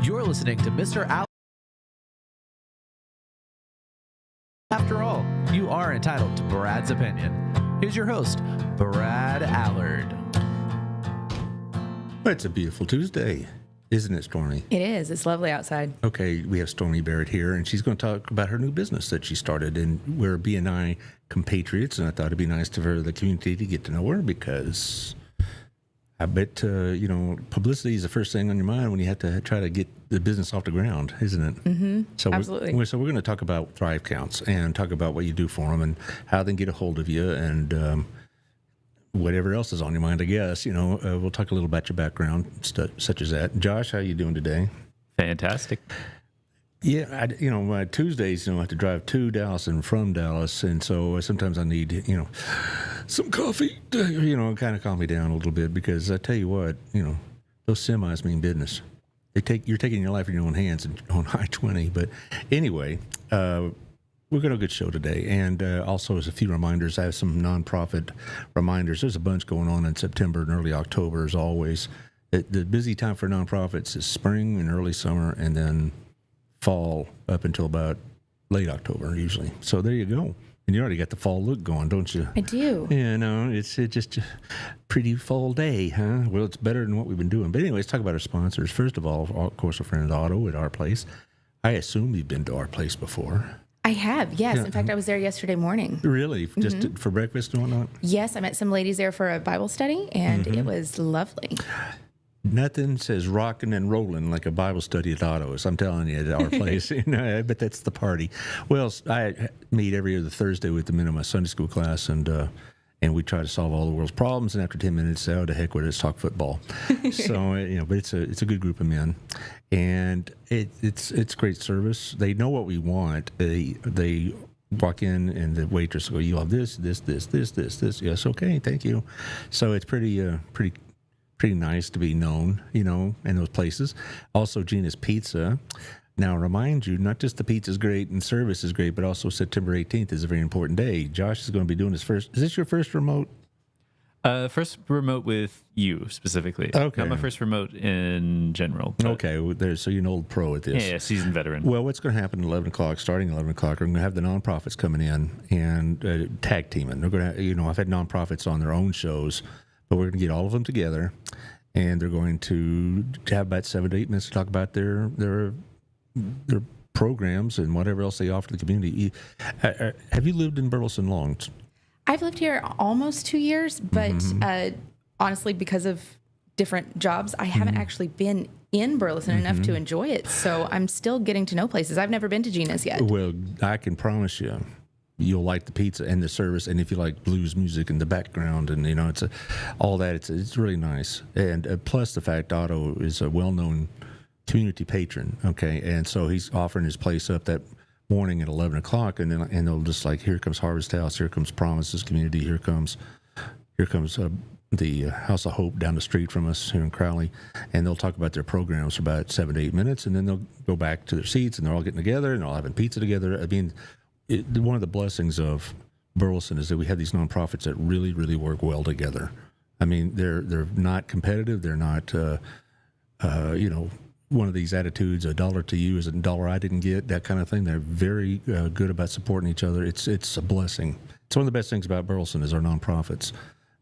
You're listening to Mr. Allard. After all, you are entitled to Brad's opinion. Here's your host, Brad Allard. It's a beautiful Tuesday, isn't it, Stormy? It is. It's lovely outside. Okay, we have Stormy Barrett here, and she's going to talk about her new business that she started. And we're BNI compatriots, and I thought it'd be nice for the community to get to know her because I bet, publicity is the first thing on your mind when you have to try to get the business off the ground, isn't it? Mm-hmm. So absolutely. We're going to talk about Thrive Counts and talk about what you do for them and how they can get a hold of you and whatever else is on your mind, I guess. We'll talk a little about your background, such as that. Josh, how you doing today? Fantastic. Yeah, Tuesdays, I have to drive to Dallas and from Dallas, and so sometimes I need, some coffee to, kind of calm me down a little bit because I tell you what, those semis mean business. You're taking your life in your own hands on I-20. But anyway, we've got a good show today, and also as a few reminders, I have some nonprofit reminders. There's a bunch going on in September and early October, as always. The busy time for nonprofits is spring and early summer, and then fall up until about late October usually. So there you go. And you already got the fall look going, don't you? I do. Yeah, it's just a pretty fall day, huh? Well, it's better than what we've been doing. But anyway, let's talk about our sponsors. First of all, of course, our friend Otto at Our Place. I assume you've been to Our Place before. I have, yes. Yeah. In fact, I was there yesterday morning. Really? Just for breakfast and whatnot? Yes, I met some ladies there for a Bible study, and it was lovely. Nothing says rocking and rolling like a Bible study at Otto's. I'm telling you, at Our Place. I bet that's the party. Well, I meet every other Thursday with the men in my Sunday school class, and we try to solve all the world's problems. And after 10 minutes, say, "Oh, to heck with it, let's talk football." So but it's a good group of men, and it's great service. They know what we want. They walk in, and the waitress will go, "You have this. Yes, okay, thank you." So it's pretty nice to be known, in those places. Also, Gina's Pizza. Now, remind you, not just the pizza's great and service is great, but also September 18th is a very important day. Josh is going to be doing his first. Is this your first remote? First remote with you specifically. Okay. Not my first remote in general. Okay, so you're an old pro at this. Yeah, seasoned veteran. Well, what's going to happen at 11 o'clock, starting at 11 o'clock, we're going to have the nonprofits coming in and tag teaming. They're going to, I've had nonprofits on their own shows, but we're going to get all of them together, and they're going to have about 7 to 8 minutes to talk about their programs and whatever else they offer the community. Have you lived in Burleson long? I've lived here almost 2 years, but honestly, because of different jobs, I haven't actually been in Burleson enough to enjoy it. So I'm still getting to know places. I've never been to Gina's yet. Well, I can promise you'll like the pizza and the service, and if you like blues music and the background, and it's all that, it's really nice. And plus the fact Otto is a well-known community patron, okay, and so he's offering his place up that morning at 11 o'clock, and they'll just like, here comes Harvest House, here comes Promises Community, here comes the House of Hope down the street from us here in Crowley, and they'll talk about their programs for about 7 to 8 minutes, and then they'll go back to their seats, and they're all getting together, and they're all having pizza together. I mean, one of the blessings of Burleson is that we have these nonprofits that really, really work well together. I mean, they're not competitive. They're not, one of these attitudes, a dollar to you is a dollar I didn't get, that kind of thing. They're very good about supporting each other. It's a blessing. It's one of the best things about Burleson is our nonprofits.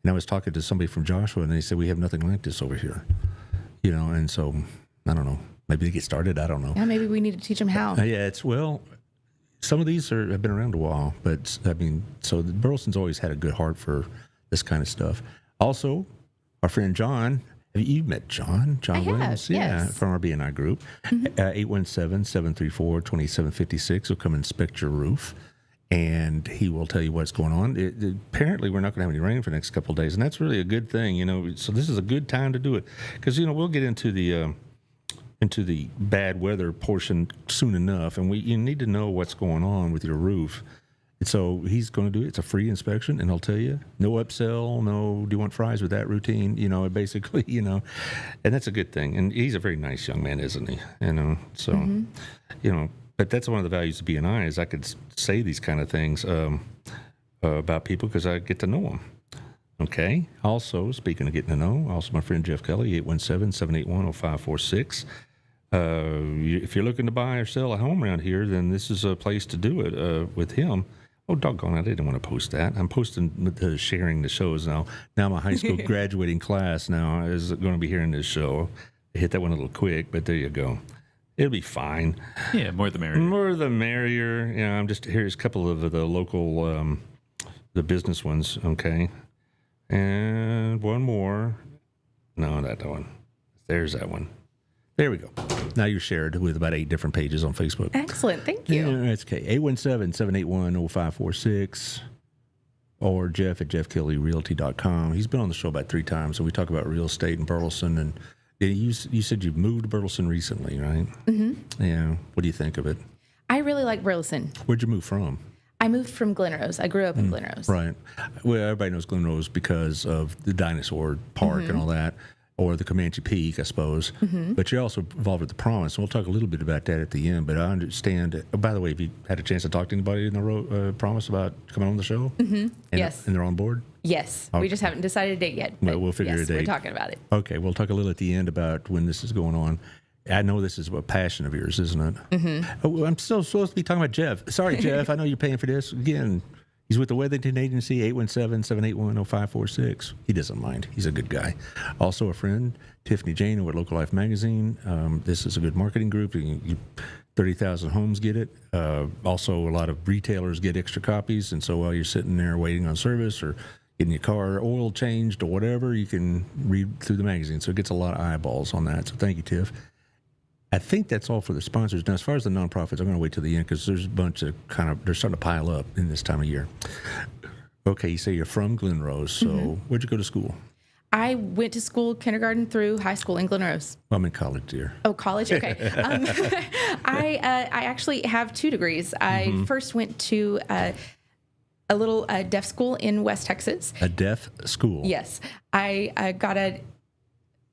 And I was talking to somebody from Joshua, and they said, we have nothing like this over here. And so, I don't know. Maybe they get started. I don't know. Yeah, maybe we need to teach them how. Some of these have been around a while, but so Burleson's always had a good heart for this kind of stuff. Also, our friend John, you've met John Williams? Yeah, yes. From our BNI group. 817-734-2756. He'll come inspect your roof, and he will tell you what's going on. Apparently, we're not going to have any rain for the next couple of days, and that's really a good thing, So this is a good time to do it, because, we'll get into the bad weather portion soon enough, and you need to know what's going on with your roof. And so he's going to do it. It's a free inspection, and he'll tell you, no upsell, no, do you want fries with that routine? Basically, and that's a good thing. And he's a very nice young man, isn't he? But that's one of the values of BNI is I could say these kind of things about people because I get to know them. Okay. Also, speaking of getting to know, also my friend Jeff Kelly, 817-781-0546. If you're looking to buy or sell a home around here, then this is a place to do it with him. Oh, doggone, I didn't want to post that. I'm posting sharing the shows now. Now my high school graduating class now is going to be hearing this show. I hit that one a little quick, but there you go. It'll be fine. Yeah, more the merrier. More the merrier. Yeah, here's a couple of the local, the business ones, okay? And one more. No, that one. There's that one. There we go. Now you're shared with about 8 different pages on Facebook. Excellent. Thank you. Yeah, that's okay. 817-781-0546 or Jeff at jeffkellyrealty.com. He's been on the show about 3 times, and we talk about real estate in Burleson. And you said you moved to Burleson recently, right? Mm-hmm. Yeah. What do you think of it? I really like Burleson. Where'd you move from? I moved from Glen Rose. I grew up in Glen Rose. Right. Well, everybody knows Glen Rose because of the dinosaur park and all that, or the Comanche Peak, I suppose. But you're also involved with the Promise. And we'll talk a little bit about that at the end. But I understand. Oh, by the way, have you had a chance to talk to anybody in the Promise about coming on the show? Yes. And they're on board? Yes. Okay. We just haven't decided a date yet. Well, we'll figure a date. We're talking about it. Okay. We'll talk a little at the end about when this is going on. I know this is a passion of yours, isn't it? Oh, I'm still supposed to be talking about Jeff. Sorry, Jeff. I know you're paying for this. Again, he's with the Weathington Agency, 817-781-0546. He doesn't mind. He's a good guy. Also a friend, Tiffany Jane over at Local Life Magazine. This is a good marketing group. 30,000 homes get it. Also, a lot of retailers get extra copies. And so while you're sitting there waiting on service or getting your car oil changed or whatever, you can read through the magazine. So it gets a lot of eyeballs on that. So thank you, Tiff. I think that's all for the sponsors. Now, as far as the nonprofits, I'm going to wait till the end because there's a bunch of they're starting to pile up in this time of year. Okay, you say you're from Glen Rose, so where'd you go to school? I went to school, kindergarten through high school in Glen Rose. Well, I'm in college, dear. Oh, college? Okay. I actually have 2 degrees. I first went to a little deaf school in West Texas. A deaf school? Yes. I got an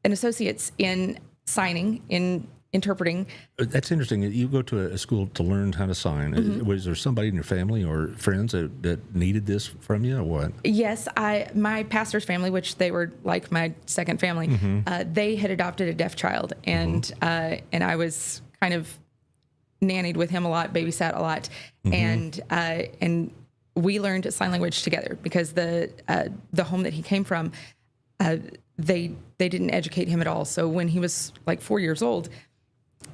associate's in signing, in interpreting. That's interesting. You go to a school to learn how to sign. Was there somebody in your family or friends that needed this from you or what? Yes. My pastor's family, which they were like my second family, they had adopted a deaf child. And I was kind of nannied with him a lot, babysat a lot. And we learned sign language together because the home that he came from, they didn't educate him at all. So when he was like 4 years old,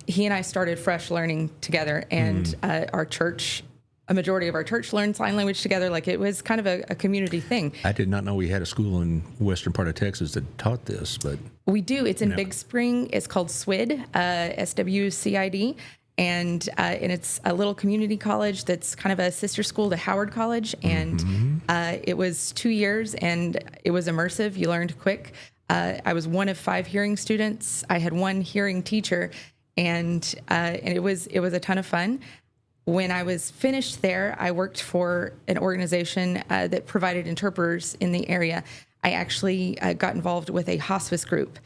he and I started fresh learning together, and our church, a majority of our church learned sign language together. Like it was kind of a community thing. I did not know we had a school in western part of Texas that taught this, but we do. It's in Big Spring. It's called SWID, SWCID, and it's a little community college that's kind of a sister school to Howard College. And it was 2 years, and it was immersive. You learned quick. I was one of 5 hearing students. I had 1 hearing teacher. And it was a ton of fun. When I was finished there, I worked for an organization that provided interpreters in the area. I actually got involved with a hospice group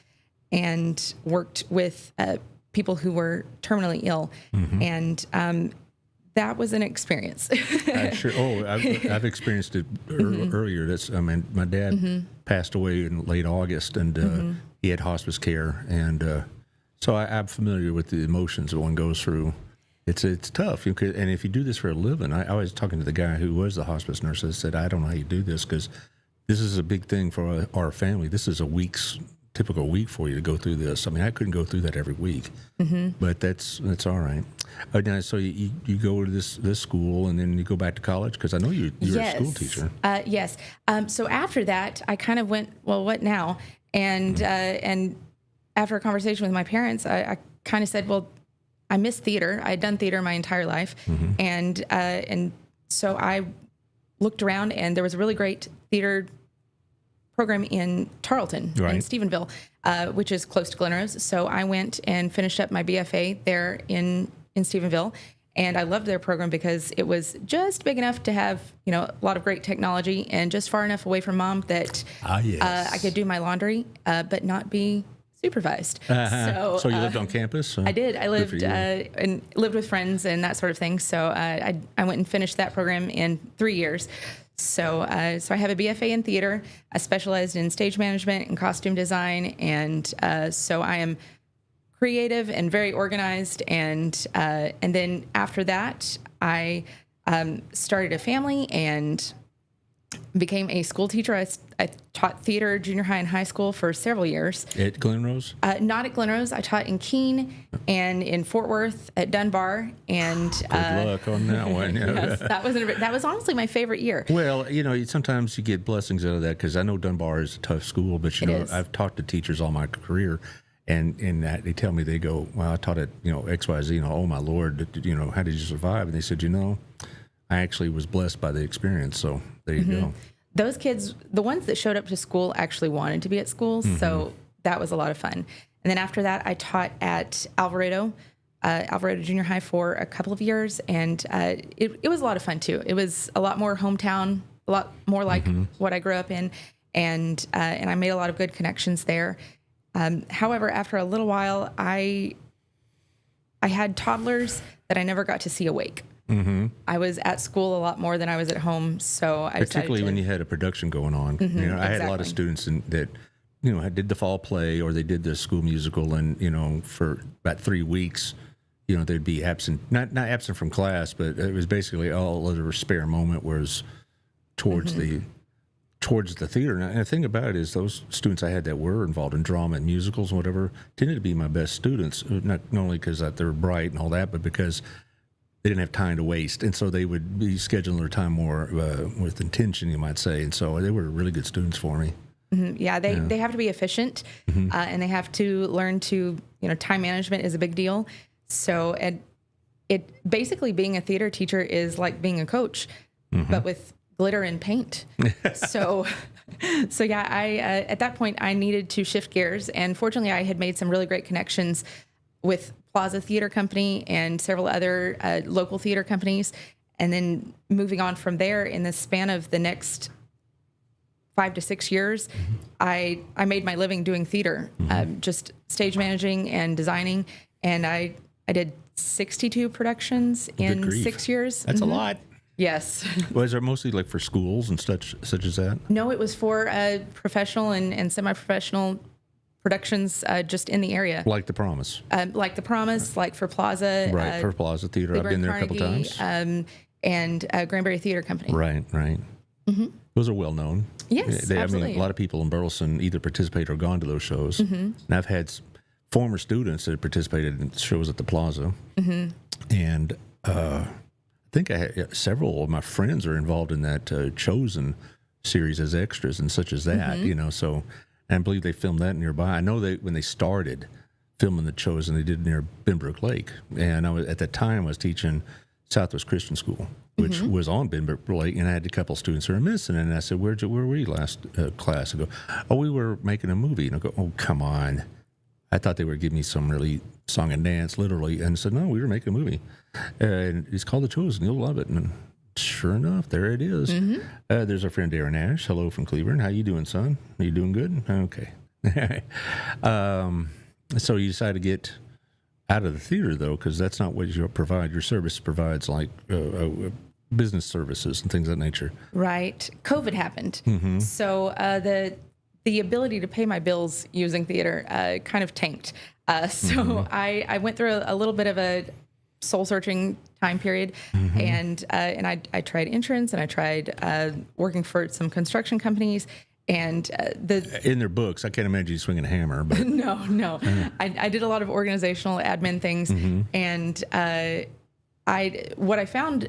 and worked with people who were terminally ill, and that was an experience. Sure. Oh, I've experienced it earlier. My dad passed away in late August, and he had hospice care, and so I'm familiar with the emotions that one goes through. It's tough, and if you do this for a living, I was talking to the guy who was the hospice nurse. I said, I don't know how you do this because this is a big thing for our family. This is a typical week for you to go through this. I mean, I couldn't go through that every week, but that's all right. Now, so you go to this school, and then you go back to college because I know you're a school teacher. Yes. So after that, I kind of went, well, what now? And after a conversation with my parents, I kind of said, well, I miss theater. I had done theater my entire life. And so I looked around, and there was a really great theater program in Tarleton, in Stephenville, which is close to Glen Rose. So I went and finished up my BFA there in Stephenville. And I loved their program because it was just big enough to have, a lot of great technology and just far enough away from mom that I could do my laundry, but not be supervised. So you lived on campus? I did. I lived and lived with friends and that sort of thing. So I went and finished that program in 3 years. So I have a BFA in theater. I specialized in stage management and costume design, and so I am creative and very organized. And then after that, I started a family and became a school teacher. I taught theater, junior high and high school for several years. At Glenrose? Not at Glenrose. I taught in Keene and in Fort Worth at Dunbar. And Good luck on that one. yes, that was honestly my favorite year. Well, sometimes you get blessings out of that because I know Dunbar is a tough school, but I've talked to teachers all my career, and they tell me, they go, well, I taught at XYZ, oh my Lord, how did you survive? And they said, I actually was blessed by the experience, so there you go. Those kids, the ones that showed up to school, actually wanted to be at school, so that was a lot of fun. And then after that, I taught at Alvarado Junior High for a couple of years, and it was a lot of fun too. It was a lot more hometown, a lot more like what I grew up in, and I made a lot of good connections there. However, after a little while, I had toddlers that I never got to see awake. I was at school a lot more than I was at home, so I particularly when you had a production going on. I had a lot of students that did the fall play or they did the school musical, and for about 3 weeks, they'd be absent, not absent from class, but it was basically all of their spare moment was towards the theater. And the thing about it is, those students I had that were involved in drama and musicals and whatever tended to be my best students, not only because they were bright and all that, but because they didn't have time to waste, and so they would be scheduling their time more with intention, you might say, and so they were really good students for me. Yeah, they have to be efficient, and they have to learn to, time management is a big deal. So it basically, being a theater teacher is like being a coach, but with glitter and paint. So yeah, I at that point I needed to shift gears, and fortunately I had made some really great connections with Plaza Theater Company and several other local theater companies. And then moving on from there, in the span of the next 5 to 6 years, I made my living doing theater, just stage managing and designing. And I did 62 productions in 6 years. That's a lot. Yes. Was it mostly like for schools and such as that? No, it was for professional and semi-professional productions just in the area. Like The Promise. Like The Promise, like for Plaza. Right, for Plaza Theater. I've been there a couple times. And Granbury Theater Company. Right. Those are well known. Yes, absolutely. I mean, a lot of people in Burleson either participate or gone to those shows. And I've had former students that participated in shows at the Plaza. And I think I had several of my friends are involved in that Chosen series as extras and such as that, so... And I believe they filmed that nearby. I know when they started filming The Chosen, they did near Benbrook Lake. And at that time, I was teaching Southwest Christian School, which was on Benbrook Lake. And I had a couple of students who were missing. And I said, where were you last class? I go, oh, we were making a movie. And I go, oh, come on. I thought they were giving me some really song and dance, literally. And I said, no, we were making a movie. And it's called The Chosen. You'll love it. And sure enough, there it is. There's our friend Darren Ash. Hello from Cleveland. How you doing, son? Are you doing good? Okay. So you decided to get out of the theater, though, because that's not what you provide. Your service provides like business services and things of that nature. Right. COVID happened. So the ability to pay my bills using theater kind of tanked. So I went through a little bit of a soul-searching time period, and I tried insurance, and I tried working for some construction companies, and in their books, I can't imagine you swinging a hammer. But no, I did a lot of organizational admin things, and what I found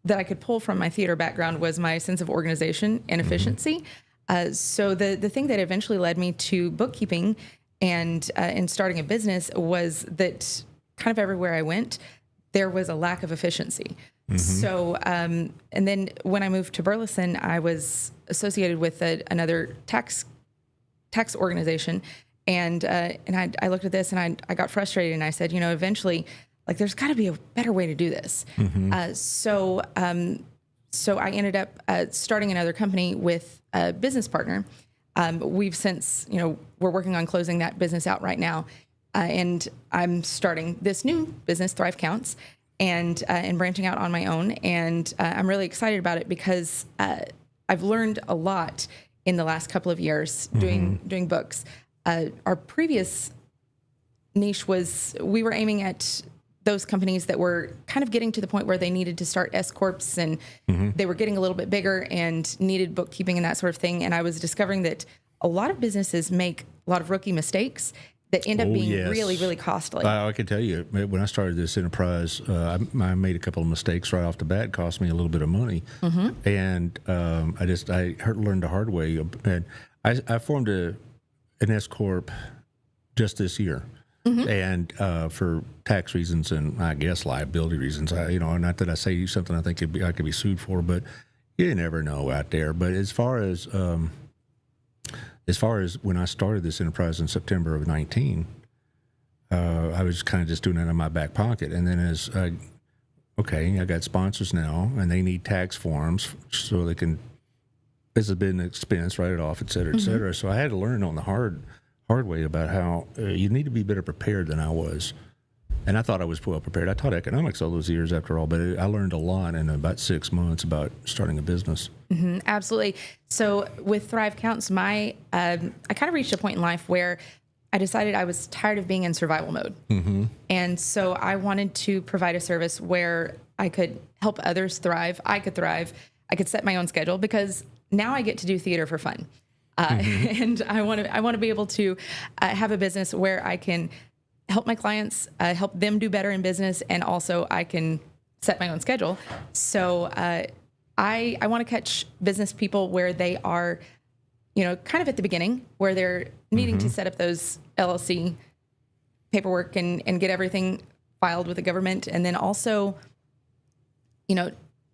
that I could pull from my theater background was my sense of organization and efficiency. So the thing that eventually led me to bookkeeping and starting a business was that kind of everywhere I went, there was a lack of efficiency. So, and then when I moved to Burleson, I was associated with another tax organization, and I looked at this and I got frustrated, and I said, eventually, like, there's got to be a better way to do this. So I ended up starting another company with a business partner. We've since, we're working on closing that business out right now. And I'm starting this new business, Thrive Counts, and branching out on my own. And I'm really excited about it because I've learned a lot in the last couple of years doing books. Our previous niche was we were aiming at those companies that were kind of getting to the point where they needed to start S corps and they were getting a little bit bigger and needed bookkeeping and that sort of thing. And I was discovering that a lot of businesses make a lot of rookie mistakes that end up being really, really costly. I can tell you, when I started this enterprise, I made a couple of mistakes right off the bat. It cost me a little bit of money. And I learned the hard way. And I formed an S corp just this year. And for tax reasons and I guess liability reasons, not that I say something I think I could be sued for, but you never know out there. But as far as when I started this enterprise in September of 19, I was kind of just doing that in my back pocket. And then I got sponsors now, and they need tax forms so they can, this has been an expense, write it off, et cetera, et cetera. So I had to learn on the hard way about how you need to be better prepared than I was. And I thought I was well prepared. I taught economics all those years after all, but I learned a lot in about 6 months about starting a business. Absolutely. So with Thrive Counts, I kind of reached a point in life where I decided I was tired of being in survival mode. And so I wanted to provide a service where I could help others thrive. I could thrive. I could set my own schedule because now I get to do theater for fun. And I want to be able to have a business where I can help my clients, help them do better in business, and also I can set my own schedule. So I want to catch business people where they are, kind of at the beginning, where they're needing to set up those LLC paperwork and get everything filed with the government, and then also,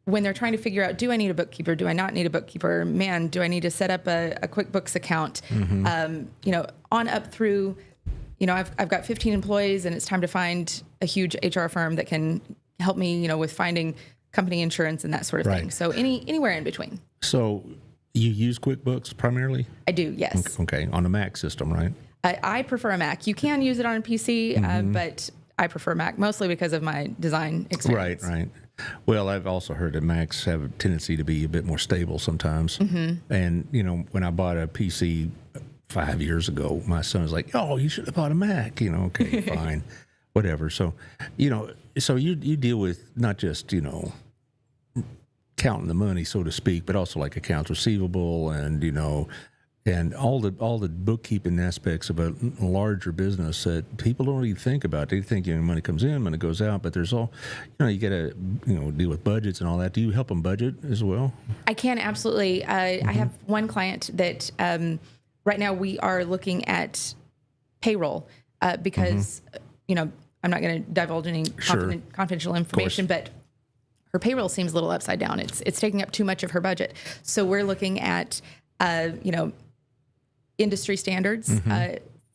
when they're trying to figure out, do I need a bookkeeper? Do I not need a bookkeeper? Man, do I need to set up a QuickBooks account? On up through, I've got 15 employees and it's time to find a huge HR firm that can help me, with finding company insurance and that sort of thing. So anywhere in between. So you use QuickBooks primarily? I do, yes. Okay, on a Mac system, right? I prefer a Mac. You can use it on a PC, but I prefer Mac mostly because of my design experience. Right. Well, I've also heard that Macs have a tendency to be a bit more stable sometimes. And, when I bought a PC 5 years ago, my son was like, "Oh, you should have bought a Mac." Okay, fine, whatever. So, so you deal with not just, counting the money, so to speak, but also like accounts receivable and, and all the bookkeeping aspects of a larger business that people don't even think about. They think money comes in, money goes out, but there's all, you got to deal with budgets and all that. Do you help them budget as well? I can, absolutely. I have one client that right now we are looking at payroll because I'm not going to divulge any confidential information, but her payroll seems a little upside down. It's taking up too much of her budget. So we're looking at industry standards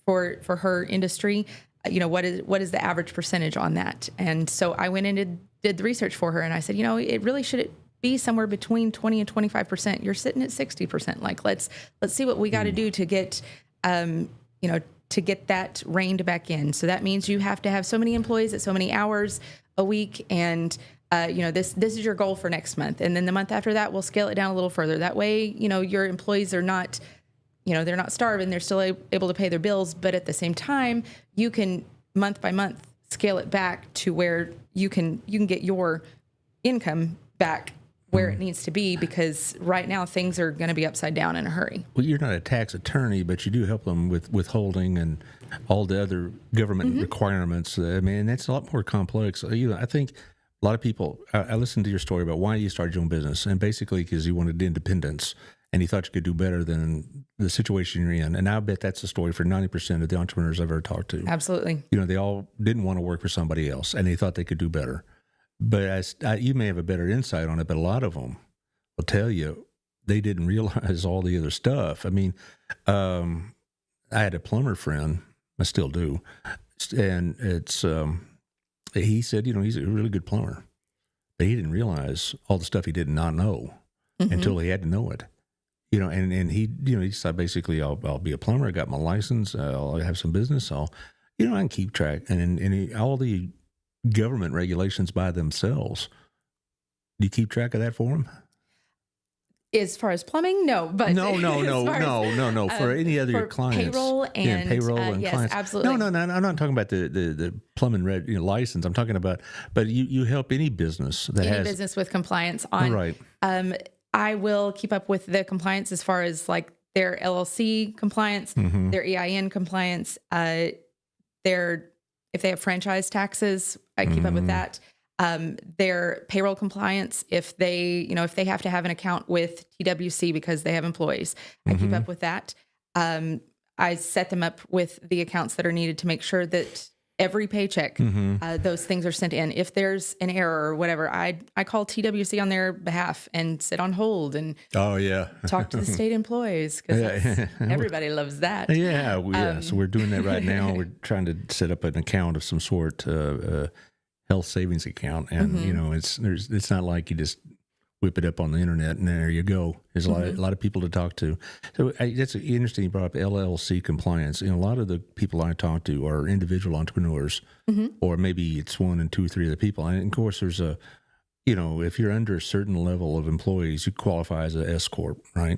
for her industry. What is the average percentage on that? And so I went in and did the research for her, and I said, it really should be somewhere between 20 and 25%. You're sitting at 60%. Like let's see what we got to do to get to get that reined back in. So that means you have to have so many employees at so many hours a week, and this is your goal for next month. And then the month after that, we'll scale it down a little further. That way, your employees are not, they're not starving. They're still able to pay their bills. But at the same time, you can month by month scale it back to where you can get your income back where it needs to be, because right now things are going to be upside down in a hurry. Well, you're not a tax attorney, but you do help them with withholding and all the other government requirements. I mean, that's a lot more complex. I think a lot of people, I listened to your story about why you started your own business, and basically because you wanted independence and you thought you could do better than the situation you're in. And I bet that's the story for 90% of the entrepreneurs I've ever talked to. Absolutely. They all didn't want to work for somebody else, and they thought they could do better. But you may have a better insight on it, but a lot of them will tell you they didn't realize all the other stuff. I mean, I had a plumber friend, I still do, and he said, he's a really good plumber, but he didn't realize all the stuff he did not know until he had to know it. And he decided basically I'll be a plumber. I got my license. I'll have some business. I can keep track. And all the government regulations by themselves. Do you keep track of that for them? As far as plumbing, no, but No. as far as, For any other for clients, payroll and payroll and yes, clients. absolutely. No. I'm not talking about the plumbing license. I'm talking about, but you help any business that Any has business with compliance on. right. I will keep up with the compliance as far as like their LLC compliance, their EIN compliance, if they have franchise taxes, I keep up with that. Their payroll compliance, if they have to have an account with TWC because they have employees, I keep up with that. I set them up with the accounts that are needed to make sure that every paycheck, those things are sent in. If there's an error or whatever, I call TWC on their behalf and sit on hold and talk to the state employees because everybody loves that. Yeah, so we're doing that right now. We're trying to set up an account of some sort, health savings account, and it's not like you just whip it up on the internet and there you go. There's a lot of people to talk to. So that's interesting. You brought up LLC compliance. A lot of the people I talk to are individual entrepreneurs, or maybe it's 1 and 2 or 3 other people. And of course, there's if you're under a certain level of employees, you qualify as a S corp, right?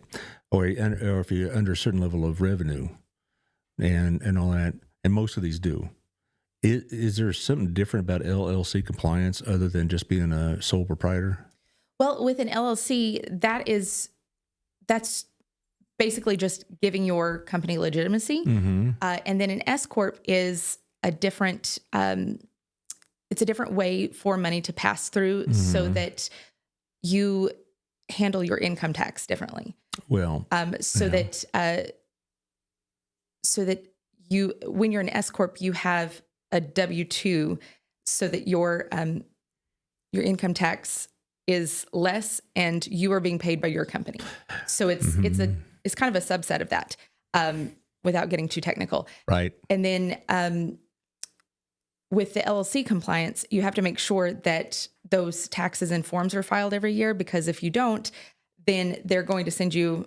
Or if you're under a certain level of revenue, and all that, and most of these do. Is there something different about LLC compliance other than just being a sole proprietor? Well, with an LLC, that's basically just giving your company legitimacy. And then an S corp is a different, it's a different way for money to pass through so that you handle your income tax differently. Well, so that you, when you're an S corp, you have a W-2 so that your income tax is less and you are being paid by your company. So it's kind of a subset of that, without getting too technical. Right. And then with the LLC compliance, you have to make sure that those taxes and forms are filed every year, because if you don't, then they're going to send you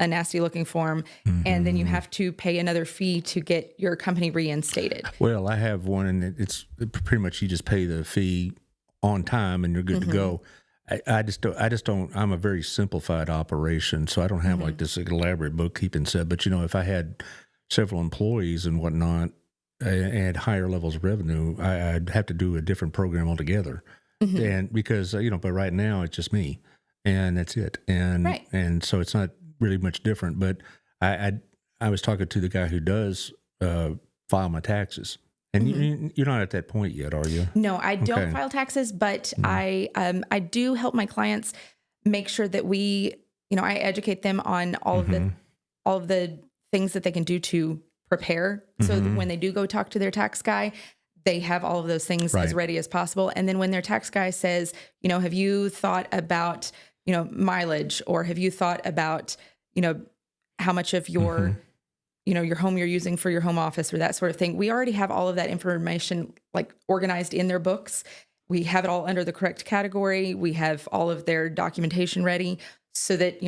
a nasty looking form, and then you have to pay another fee to get your company reinstated. Well, I have one, and it's pretty much you just pay the fee on time and you're good to go. I just don't. I'm a very simplified operation, so I don't have like this elaborate bookkeeping set. But if I had several employees and whatnot, and higher levels of revenue, I'd have to do a different program altogether. And because but right now it's just me, and that's it. And and so it's not really much different. But I was talking to the guy who does file my taxes. And you're not at that point yet, are you? No, I don't file taxes, but I do help my clients make sure that I educate them on all of the things that they can do to prepare, so that when they do go talk to their tax guy, they have all of those things as ready as possible. And then when their tax guy says, have you thought about mileage, or have you thought about how much of your your home you're using for your home office or that sort of thing. We already have all of that information like organized in their books. We have it all under the correct category. We have all of their documentation ready so that,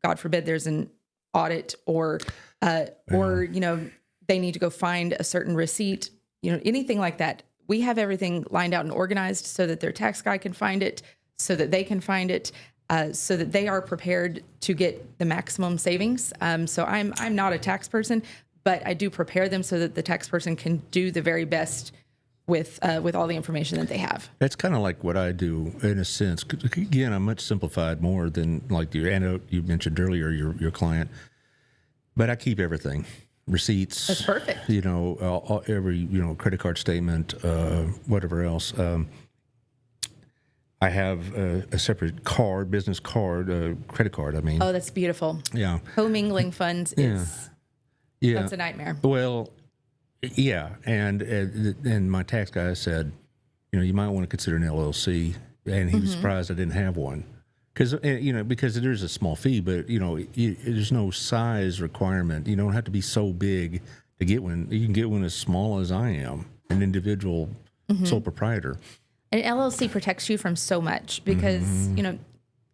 God forbid there's an audit or they need to go find a certain receipt, anything like that. We have everything lined out and organized so that their tax guy can find it, so that they can find it, so that they are prepared to get the maximum savings. So I'm not a tax person, but I do prepare them so that the tax person can do the very best with all the information that they have. That's kind of like what I do in a sense. 'Cause again, I'm much simplified more than like your anecdote you mentioned earlier, your client. But I keep everything. Receipts. That's perfect. Every credit card statement, whatever else. I have a separate card, business card, credit card. I mean. Oh, that's beautiful. Yeah. Commingling funds is that's a nightmare. Well, yeah, and my tax guy said, you might want to consider an LLC, and he was surprised I didn't have one, because there's a small fee, but there's no size requirement. You don't have to be so big to get one. You can get one as small as I am, an individual sole proprietor. An LLC protects you from so much because,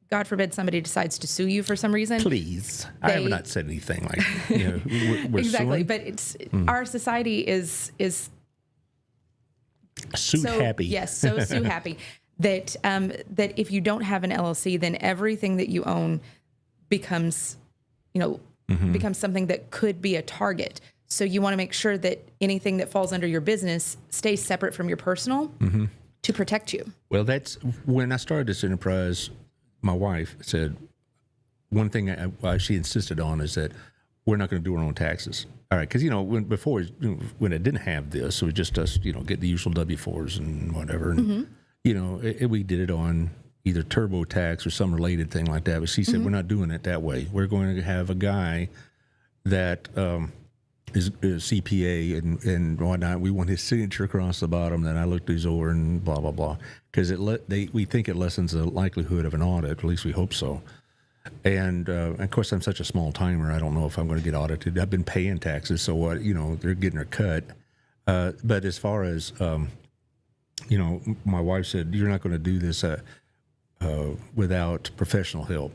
God forbid somebody decides to sue you for some reason. Please. I have not said anything like, we're exactly. suing. But it's our society is Sue happy. Yes, so happy that that if you don't have an LLC, then everything that you own becomes, becomes something that could be a target. So you want to make sure that anything that falls under your business stays separate from your personal to protect you. Well, that's when I started this enterprise. My wife said one thing she insisted on is that we're not going to do our own taxes. All right, because when it didn't have this, it was just us, get the usual W-4s and whatever, and we did it on either TurboTax or some related thing like that. But she said we're not doing it that way. We're going to have a guy that is CPA and whatnot. We want his signature across the bottom. Then I looked these over and blah blah blah, because we think it lessens the likelihood of an audit. At least we hope so. And of course, I'm such a small timer. I don't know if I'm going to get audited. I've been paying taxes, so what? They're getting their cut. But as far as my wife said, you're not going to do this without professional help.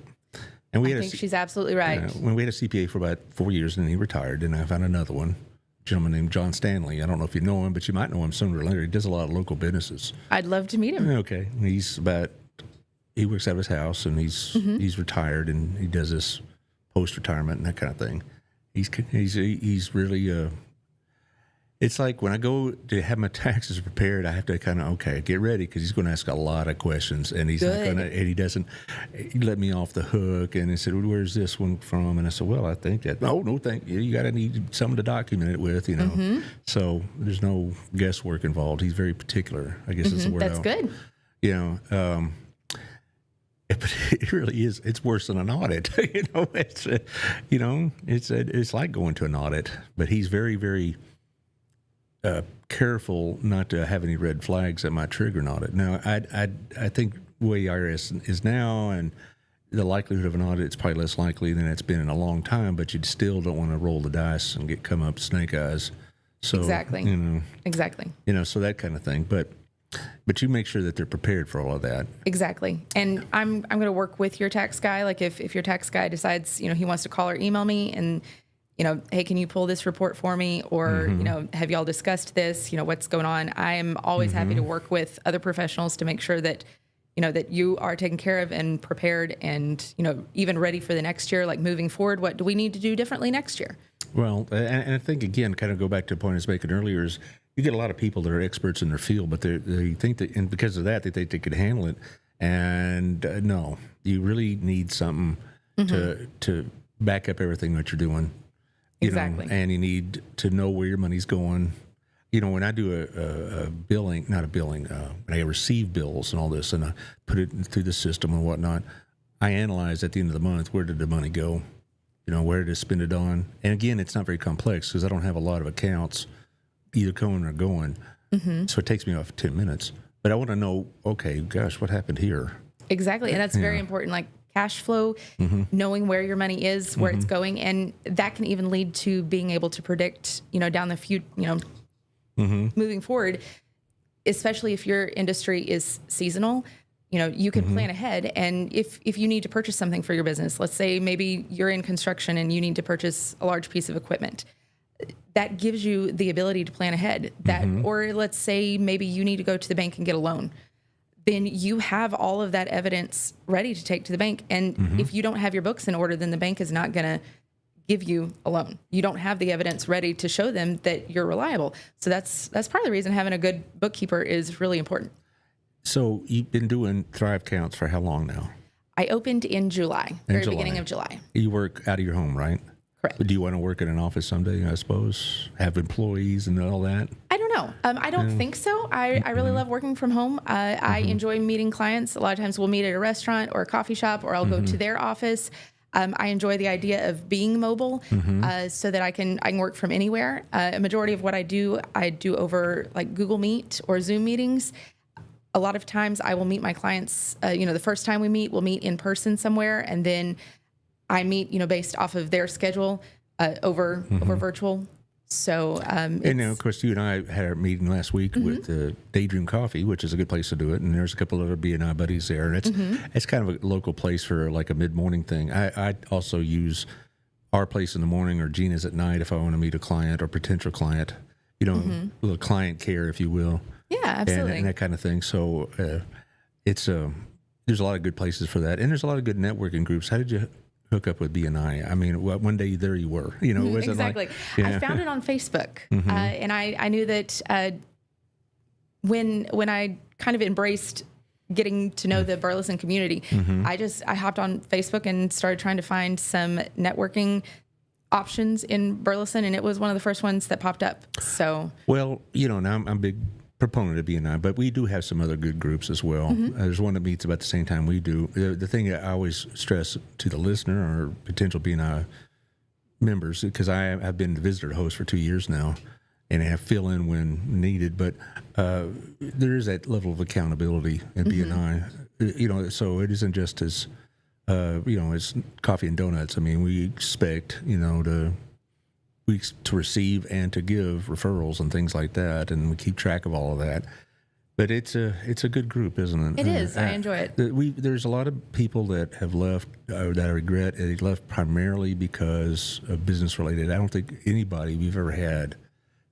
And I think she's absolutely right. When we had a CPA for about 4 years, and he retired, and I found another one, a gentleman named John Stanley. I don't know if you know him, but you might know him sooner or later. He does a lot of local businesses. I'd love to meet him. Okay, he works out of his house, and he's retired, and he does this post-retirement and that kind of thing. He's really it's like when I go to have my taxes prepared, I have to kind of get ready, because he's going to ask a lot of questions, and he's not going to, and he doesn't let me off the hook. And he said, well, "Where's this one from?" And I said, "Well, I think that." No, thank you. You got to need something to document it with, So there's no guesswork involved. He's very particular. I guess is the word. That's good. But it really is. It's worse than an audit. It's like going to an audit. But he's very, very careful not to have any red flags that might trigger an audit. Now, I think the way IRS is now, and the likelihood of an audit is probably less likely than it's been in a long time. But you still don't want to roll the dice and come up snake eyes. So exactly. Exactly. So that kind of thing. But you make sure that they're prepared for all of that. Exactly. And I'm going to work with your tax guy. Like if your tax guy decides, he wants to call or email me and, hey, can you pull this report for me? Or, have y'all discussed this? What's going on? I am always happy to work with other professionals to make sure that, that you are taken care of and prepared and, even ready for the next year, like moving forward. What do we need to do differently next year? Well, and I think, again, kind of go back to the point I was making earlier, is you get a lot of people that are experts in their field, but they think that, and because of that, they think they could handle it. And no, you really need something to back up everything that you're doing. Exactly. And you need to know where your money's going. When I do a billing, not a billing, when I receive bills and all this, and I put it through the system and whatnot, I analyze at the end of the month, where did the money go? Where did I spend it on? And again, it's not very complex, because I don't have a lot of accounts either coming or going. So it takes me off 10 minutes. But I want to know, okay, gosh, what happened here? Exactly. And that's very important, like cash flow, knowing where your money is, where it's going. And that can even lead to being able to predict, down the future, moving forward, especially if your industry is seasonal. You can plan ahead. And if you need to purchase something for your business, let's say maybe you're in construction and you need to purchase a large piece of equipment, that gives you the ability to plan ahead. Or let's say maybe you need to go to the bank and get a loan. Then you have all of that evidence ready to take to the bank. And if you don't have your books in order, then the bank is not going to give you a loan. You don't have the evidence ready to show them that you're reliable. So that's part of the reason having a good bookkeeper is really important. So you've been doing Thrive Counts for how long now? I opened in July, beginning of July. You work out of your home, right? Correct. But do you want to work in an office someday, I suppose? Have employees and all that? I don't know. I don't think so. I really love working from home. I enjoy meeting clients. A lot of times we'll meet at a restaurant or a coffee shop, or I'll go to their office. I enjoy the idea of being mobile, so that I can work from anywhere. A majority of what I do over like Google Meet or Zoom meetings. A lot of times I will meet my clients, the first time we meet, we'll meet in person somewhere, and then I meet, based off of their schedule over virtual. So, and now, of course, you and I had our meeting last week with Daydream Coffee, which is a good place to do it. And there's a couple of other B&I buddies there. And it's kind of a local place for like a mid-morning thing. I also use our place in the morning or Gina's at night if I want to meet a client or potential client, a little client care, if you will. Yeah, absolutely. And that kind of thing. So there's a lot of good places for that. And there's a lot of good networking groups. hook up with BNI. I mean, one day there you were. It wasn't exactly. I found it on Facebook, and I knew that when I kind of embraced getting to know the Burleson community, I hopped on Facebook and started trying to find some networking options in Burleson, and it was one of the first ones that popped up. So, well, now I'm a big proponent of BNI, but we do have some other good groups as well. There's one that meets about the same time we do. The thing that I always stress to the listener or potential BNI members, because I've been the visitor host for 2 years now, and I have fill in when needed, but there is that level of accountability in BNI. So it isn't just as it's coffee and donuts. I mean, we expect to receive and to give referrals and things like that, and we keep track of all of that. But it's a good group, isn't it? It is. I enjoy it. There's a lot of people that have left that I regret. They left primarily because of business related. I don't think anybody we've ever had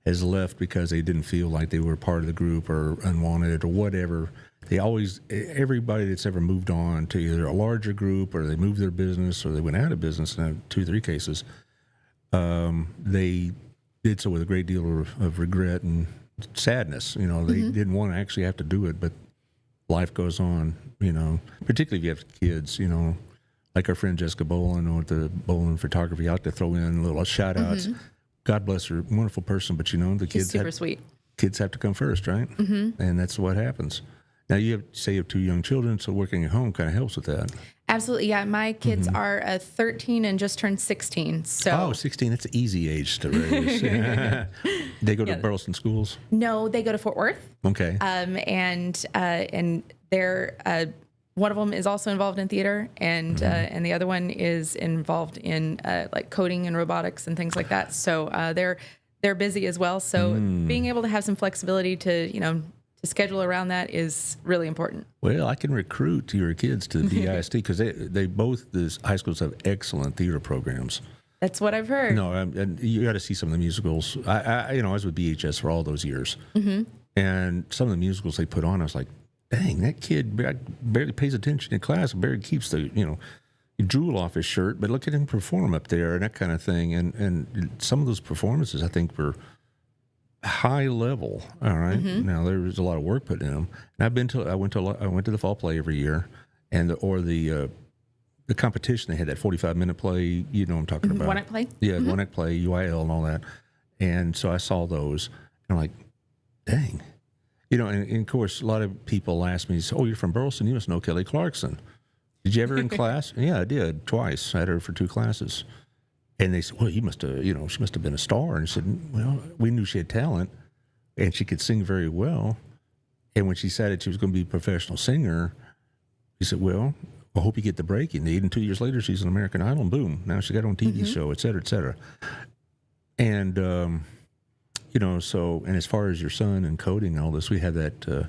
has left because they didn't feel like they were part of the group or unwanted or whatever. Everybody that's ever moved on to either a larger group or they moved their business or they went out of business in 2 or 3 cases, they did so with a great deal of regret and sadness. They didn't want to actually have to do it, but life goes on, particularly if you have kids, like our friend Jessica Bolin with the Bolin Photography. I like to throw in little shout outs. God bless her, wonderful person, but the kids super sweet. Kids have to come first, right? And that's what happens. Now you have 2 young children, so working at home kind of helps with that. Absolutely, yeah. My kids are 13 and just turned 16. So 16, that's an easy age to raise. They go to Burleson schools? No, they go to Fort Worth. Okay. And they're one of them is also involved in theater, and the other one is involved in like coding and robotics and things like that. So they're busy as well. So being able to have some flexibility to schedule around that is really important. Well, I can recruit your kids to the BISD because they both, the high schools have excellent theater programs. That's what I've heard. No, and you got to see some of the musicals. I was with BHS for all those years, and some of the musicals they put on, I was like, dang, that kid barely pays attention in class, barely keeps the drool off his shirt, but look at him perform up there and that kind of thing. And some of those performances, I think, were high level. All right. Now there was a lot of work put in them. And I went to the fall play every year, and the competition. They had that 45-minute play. You know what I'm talking about? One-act play. Yeah, one-act play, UIL, and all that. And so I saw those, and I'm like, dang. And of course, a lot of people ask me, "Oh, you're from Burleson. You must know Kelly Clarkson. Did you ever in class?" Yeah, I did twice. I had her for 2 classes. And they said, "Well, you must have, she must have been a star." And I said, "Well, we knew she had talent, and she could sing very well. And when she decided she was going to be a professional singer, he said, well, I hope you get the break you need." And 2 years later, she's an American Idol, and boom, now she got on TV show, et cetera, et cetera. And, and as far as your son and coding and all this, we have that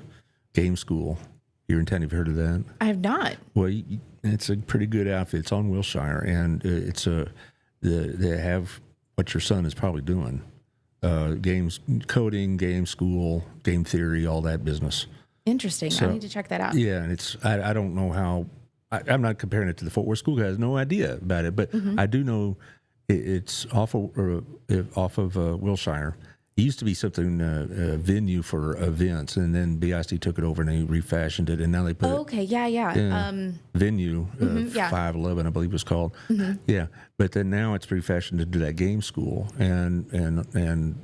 game school here in town. Have you heard of that? I have not. Well, it's a pretty good outfit. It's on Wilshire, and they have what your son is probably doing. Games, coding, game school, game theory, all that business. Interesting. So, I need to check that out. Yeah, and I don't know how, I'm not comparing it to the Fort Worth School. I have no idea about it, but I do know it's off of Wilshire. It used to be something, a venue for events, and then BIC took it over and they refashioned it, and now they put venue, 511, I believe it was called. Yeah, but then now it's refashioned to do that game school, and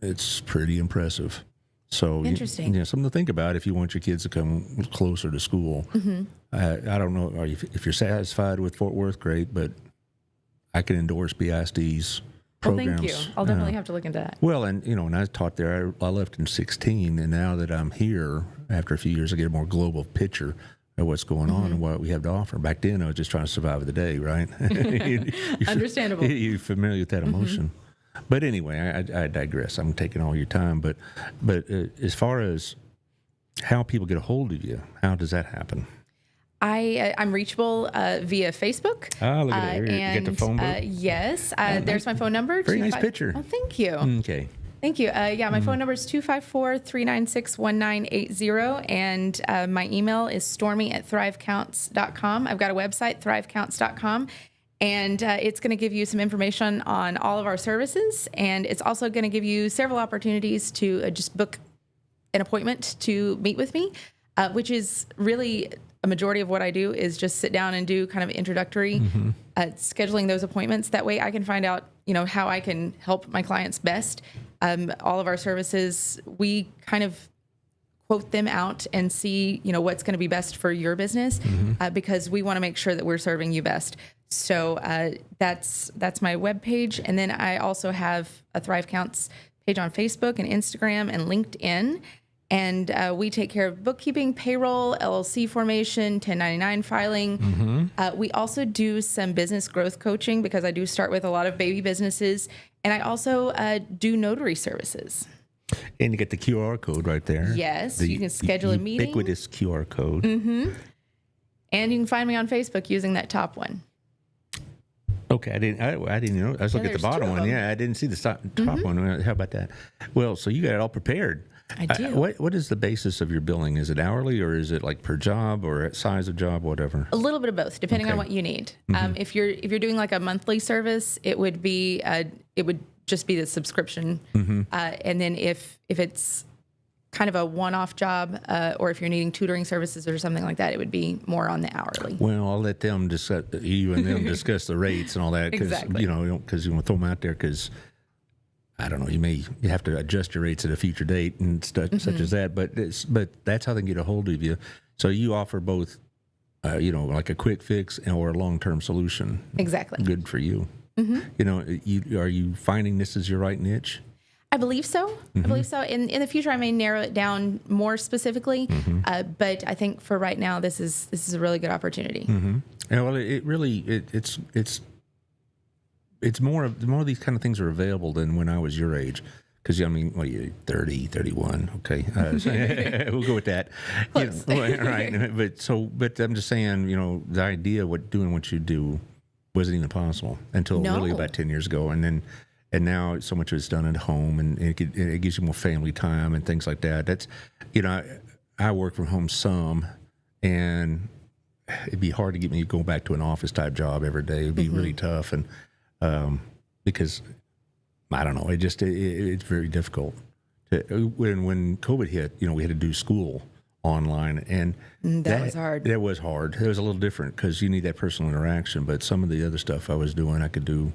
it's pretty impressive. So interesting. Something to think about if you want your kids to come closer to school. I don't know if you're satisfied with Fort Worth, great, but I can endorse BISD's programs. Well, thank you. I'll definitely have to look into that. Well, and when I taught there, I left in 2016, and now that I'm here, after a few years, I get a more global picture of what's going on and what we have to offer. Back then, I was just trying to survive the day, right? Understandable. You're familiar with that emotion. But anyway, I digress. I'm taking all your time. But as far as how people get a hold of you, how does that happen? I'm reachable via Facebook. Oh, look at that. You get the phone book? Yes. There's my phone number. Very nice picture. Oh, thank you. Okay. Thank you. My phone number is 254-396-1980, and my email is stormy@thrivecounts.com. I've got a website, thrivecounts.com, And it's going to give you some information on all of our services. And it's also going to give you several opportunities to just book an appointment to meet with me, which is really a majority of what I do is just sit down and do kind of introductory scheduling those appointments. That way I can find out, how I can help my clients best. All of our services, we kind of quote them out and see, what's going to be best for your business because we want to make sure that we're serving you best. So that's my webpage. And then I also have a Thrive Counts page on Facebook and Instagram and LinkedIn. And we take care of bookkeeping, payroll, LLC formation, 1099 filing. We also do some business growth coaching because I do start with a lot of baby businesses. And I also do notary services. And you get the QR code right there. Yes, you can schedule a meeting. Ubiquitous QR code. And you can find me on Facebook using that top one. Okay, I didn't know. I was looking at the bottom one. Yeah, I didn't see the top one. How about that? Well, so you got it all prepared. I do. What is the basis of your billing? Is it hourly or is it like per job or size of job, whatever? A little bit of both, depending on what you need. If you're doing like a monthly service, it would just be the subscription. And then if it's kind of a one-off job, or if you're needing tutoring services or something like that, it would be more on the hourly. Well, I'll let them you and them discuss the rates and all that because Exactly. you want to throw them out there because I don't know, you have to adjust your rates at a future date and such as that. But that's how they can get a hold of you. So you offer both, like a quick fix or a long-term solution. Exactly. Good for you. Are you finding this is your right niche? I believe so. I believe so. In the future, I may narrow it down more specifically. But I think for right now, this is a really good opportunity. Yeah, well, it's more of these kind of things are available than when I was your age. Because, you're 30, 31, okay. We'll go with that. Right. But I'm just saying, the idea of doing what you do wasn't even possible until really about 10 years ago. And now so much of it's done at home and it gives you more family time and things like that. That's, I work from home some and it'd be hard to get me to go back to an office type job every day. It'd be really tough. And, because I don't know, it's very difficult. When COVID hit, we had to do school online, and that was hard. That was hard. It was a little different because you need that personal interaction. But some of the other stuff I was doing, I could do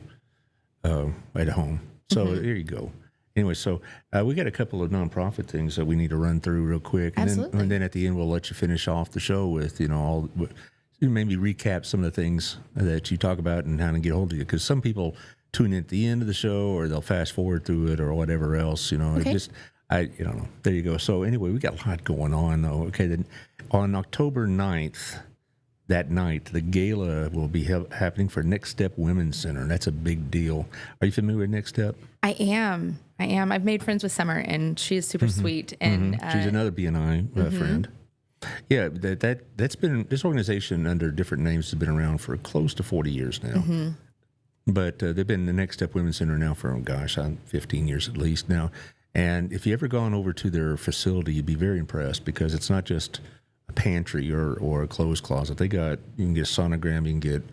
at home. So there you go. Anyway, so we got a couple of nonprofit things that we need to run through real quick, and then at the end we'll let you finish off the show with maybe recap some of the things that you talk about and how to get a hold of you. Because some people tune in at the end of the show or they'll fast forward through it or whatever else, Okay. I don't know. There you go. So anyway, we got a lot going on though. Okay. Then on October 9th, that night, the gala will be happening for Next Step Women's Center. And that's a big deal. Are you familiar with Next Step? I am. I've made friends with Summer and she is super sweet. And She's another BNI friend. Yeah, that's been, this organization under different names has been around for close to 40 years now. But they've been the Next Step Women's Center now for, 15 years at least now. And if you ever gone over to their facility, you'd be very impressed because it's not just a pantry or a clothes closet. You can get a sonogram, you can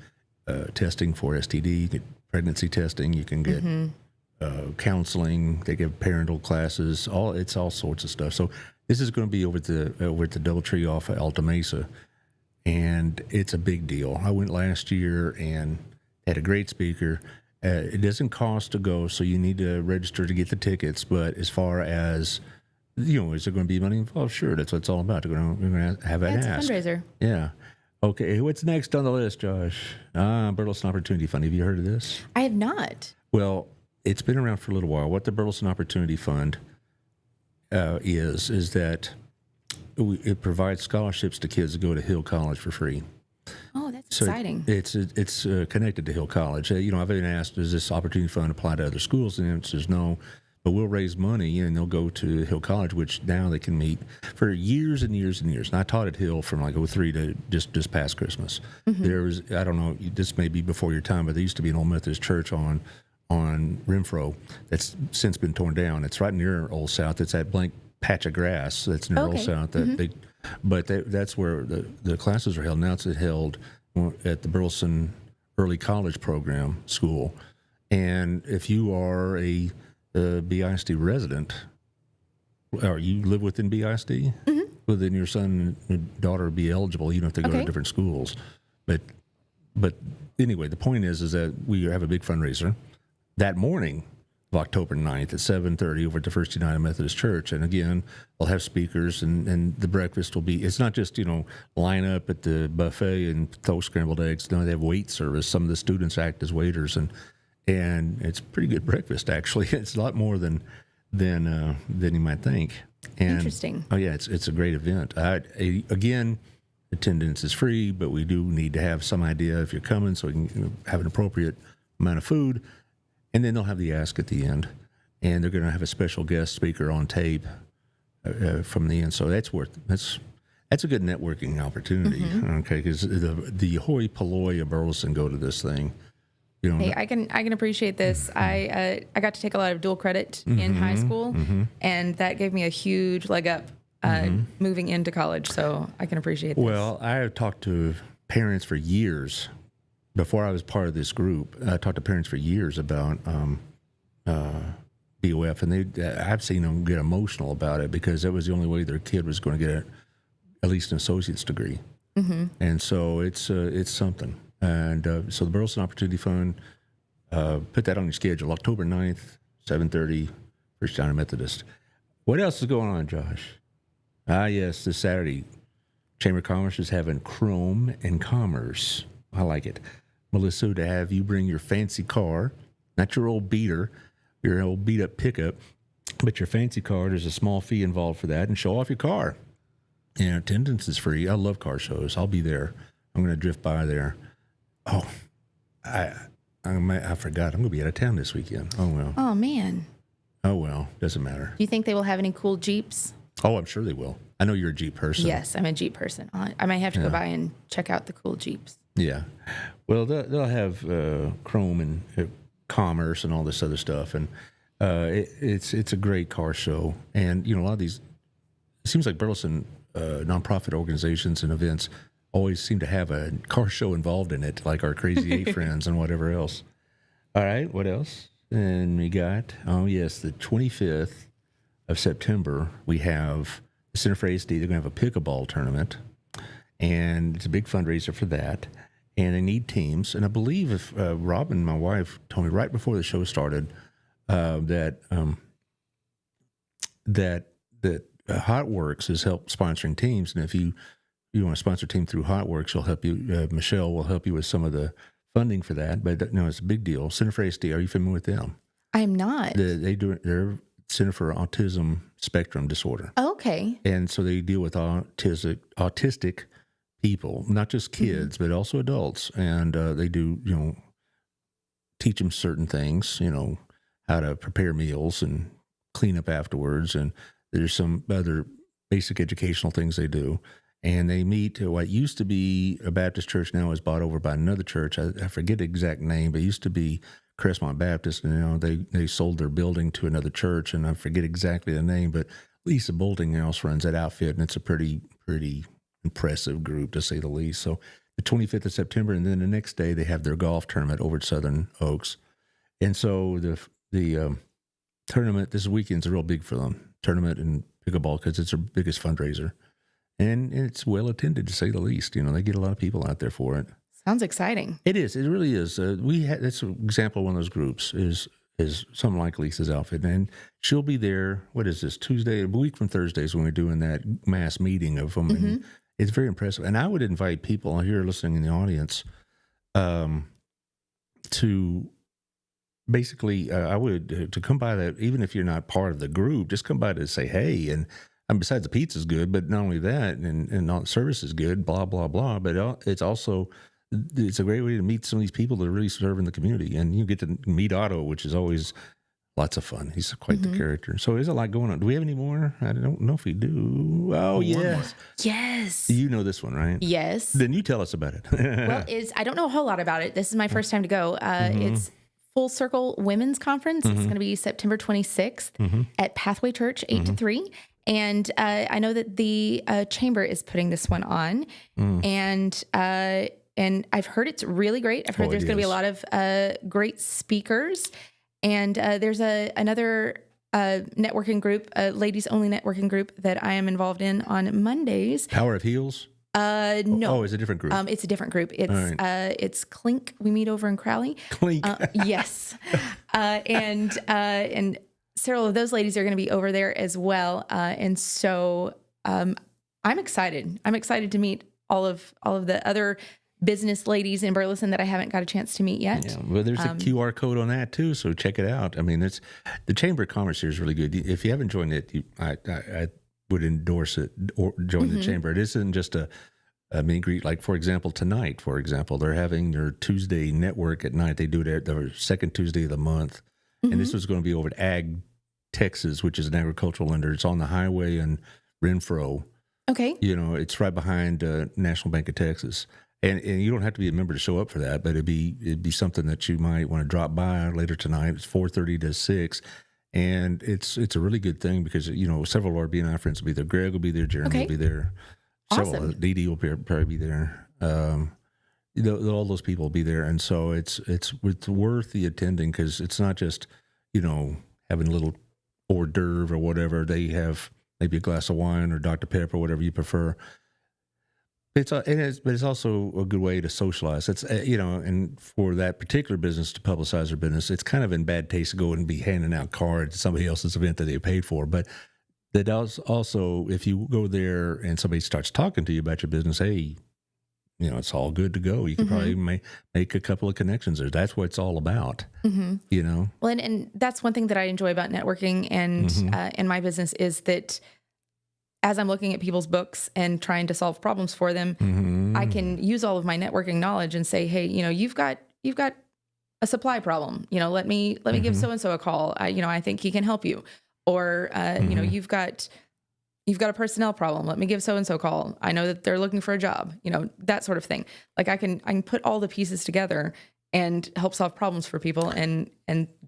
get testing for STD, you get pregnancy testing, you can get counseling. They give parental classes. It's all sorts of stuff. So this is going to be over at the Doubletree off of Alta Mesa, and it's a big deal. I went last year and had a great speaker. It doesn't cost to go, so you need to register to get the tickets. But as far as, is there going to be money involved? Sure, that's what it's all about. We're going to have an ask. It's a fundraiser. Yeah. Okay, what's next on the list, Josh? Burleson Opportunity Fund. Have you heard of this? I have not. Well, it's been around for a little while. What the Burleson Opportunity Fund is that it provides scholarships to kids to go to Hill College for free. Oh, that's So exciting. It's connected to Hill College. I've been asked, does this opportunity fund apply to other schools? And the answer is no. But we'll raise money and they'll go to Hill College, which now they can meet for years and years and years. And I taught at Hill from like 03 to just past Christmas. There was, I don't know, this may be before your time, but there used to be an old Methodist church on Renfro that's since been torn down. It's right near Old South. It's that blank patch of grass that's near Old South. That's where the classes are held. Now it's held at the Burleson early college program school. And if you are a BISD resident, or you live within BISD, well, then your son and daughter will be eligible, even if they go to different schools. But anyway, the point is that we have a big fundraiser that morning of October 9th at 7:30 over at the First United Methodist Church. And again, they'll have speakers, and the breakfast will be, it's not just, line up at the buffet and throw scrambled eggs. No, they have wait service. Some of the students act as waiters, and it's a pretty good breakfast, actually. It's a lot more than you might think. And, Interesting. Oh, yeah, it's a great event. Again, attendance is free, but we do need to have some idea if you're coming so we can have an appropriate amount of food. And then they'll have the ask at the end. And they're going to have a special guest speaker on tape from the end. So that's a good networking opportunity, okay? Because the hoi polloi of Burleson go to this thing. Hey, I can appreciate this. I got to take a lot of dual credit in high school, and that gave me a huge leg up moving into college. So I can appreciate this. Well, I have talked to parents for years before I was part of this group. I talked to parents for years about BOF, and I've seen them get emotional about it because that was the only way their kid was going to get at least an associate's degree. And so it's something. And so the Burleson Opportunity Fund, put that on your schedule, October 9th, 7:30, First United Methodist. What else is going on, Josh? Yes, this Saturday, Chamber of Commerce is having Chrome and Commerce. I like it. Melissa, to have you bring your fancy car, not your old beater, your old beat-up pickup, but your fancy car. There's a small fee involved for that, and show off your car. And attendance is free. I love car shows. I'll be there. I'm going to drift by there. Oh, I forgot. I'm going to be out of town this weekend. Oh, well. Oh, man. Oh, well. Doesn't matter. Do you think they will have any cool Jeeps? Oh, I'm sure they will. I know you're a Jeep person. Yes, I'm a Jeep person. I might have to go by and check out the cool Jeeps. Yeah. Well, they'll have Chrome and Commerce and all this other stuff. And it's a great car show. And, a lot of these, it seems like Burleson nonprofit organizations and events always seem to have a car show involved in it, like our Crazy Eight friends and whatever else. All right, what else? And we got, the 25th of September, we have the Center for ASD. They're going to have a pickleball tournament, and it's a big fundraiser for that. And they need teams. And I believe if Robin, my wife, told me right before the show started that HotWorks has helped sponsoring teams, and if you want to sponsor a team through HotWorks, she'll help you. Michelle will help you with some of the funding for that. But it's a big deal. Center for ASD, are you familiar with them? I am not. They're Center for Autism Spectrum Disorder. Okay. And so they deal with autistic people, not just kids, but also adults. And they do, teach them certain things, how to prepare meals and clean up afterwards. And there's some other basic educational things they do. And they meet at what used to be a Baptist church, now is bought over by another church. I forget the exact name, but it used to be Crestmont Baptist. And, they sold their building to another church, and I forget exactly the name, but Lisa Boltinghouse runs that outfit, and it's a pretty impressive group, to say the least. So the 25th of September, and then the next day they have their golf tournament over at Southern Oaks. And so the tournament, this weekend's real big for them, tournament and pickleball, because it's their biggest fundraiser. And it's well attended, to say the least. They get a lot of people out there for it. Sounds exciting. It is. It really is. That's an example of one of those groups is something like Lisa's outfit. And she'll be there, what is this, Tuesday, a week from Thursdays when we're doing that mass meeting of them. And it's very impressive. And I would invite people here listening in the audience to basically, to come by that, even if you're not part of the group, just come by to say, hey, and besides the pizza's good, but not only that, and all the service is good, blah, blah, blah, but it's a great way to meet some of these people that are really serving the community. And you get to meet Otto, which is always lots of fun. He's quite the character. So there's a lot going on. Do we have any more? I don't know if we do. Oh, yes. Yes. You know this one, right? Yes. Then you tell us about it. Well, I don't know a whole lot about it. This is my first time to go. It's Full Circle Women's Conference. It's going to be September 26th at Pathway Church, 8 to 3. And I know that the Chamber is putting this one on. And and I've heard it's really great. I've heard there's going to be a lot of great speakers, and there's another networking group, a ladies only networking group that I am involved in on Mondays. Power of Heels? No. Oh, it's a different group. It's a different group. It's it's Clink. We meet over in Crowley. Clink. Yes. And several of those ladies are going to be over there as well. And so I'm excited. I'm excited to meet all of the other business ladies in Burleson that I haven't got a chance to meet yet. Yeah, well, there's a QR code on that too, so check it out. I mean, it's the Chamber of Commerce here is really good. If you haven't joined it, I would endorse it or join the Chamber. It isn't just a meet and greet. Like, for example, tonight, they're having their Tuesday network at night. They do it the second Tuesday of the month. And this was going to be over at Ag Texas, which is an agricultural lender. It's on the highway in Renfro. Okay. You know, it's right behind National Bank of Texas. And you don't have to be a member to show up for that, but it'd be something that you might want to drop by later tonight. It's 4:30 to 6. And it's a really good thing because, you know, several of our B&I friends will be there. Greg will be there. Jeremy will be there. Awesome. Dee Dee will probably be there. All those people will be there. And so it's worth the attending because it's not just, you know, having a little hors d'oeuvre or whatever. They have maybe a glass of wine or Dr. Pepper, whatever you prefer. But it's also a good way to socialize. It's and for that particular business to publicize their business, it's kind of in bad taste to go and be handing out cards at somebody else's event that they paid for. But that does also, if you go there and somebody starts talking to you about your business, hey, you know, it's all good to go. You can probably make a couple of connections there. That's what it's all about. You know. Well, and that's one thing that I enjoy about networking and in my business is that as I'm looking at people's books and trying to solve problems for them, I can use all of my networking knowledge and say, hey, you know, you've got a supply problem. You know, let me give so and so a call. I think he can help you. Or you know, you've got a personnel problem. Let me give so and so a call. I know that they're looking for a job. You know, that sort of thing. Like I can put all the pieces together and help solve problems for people, and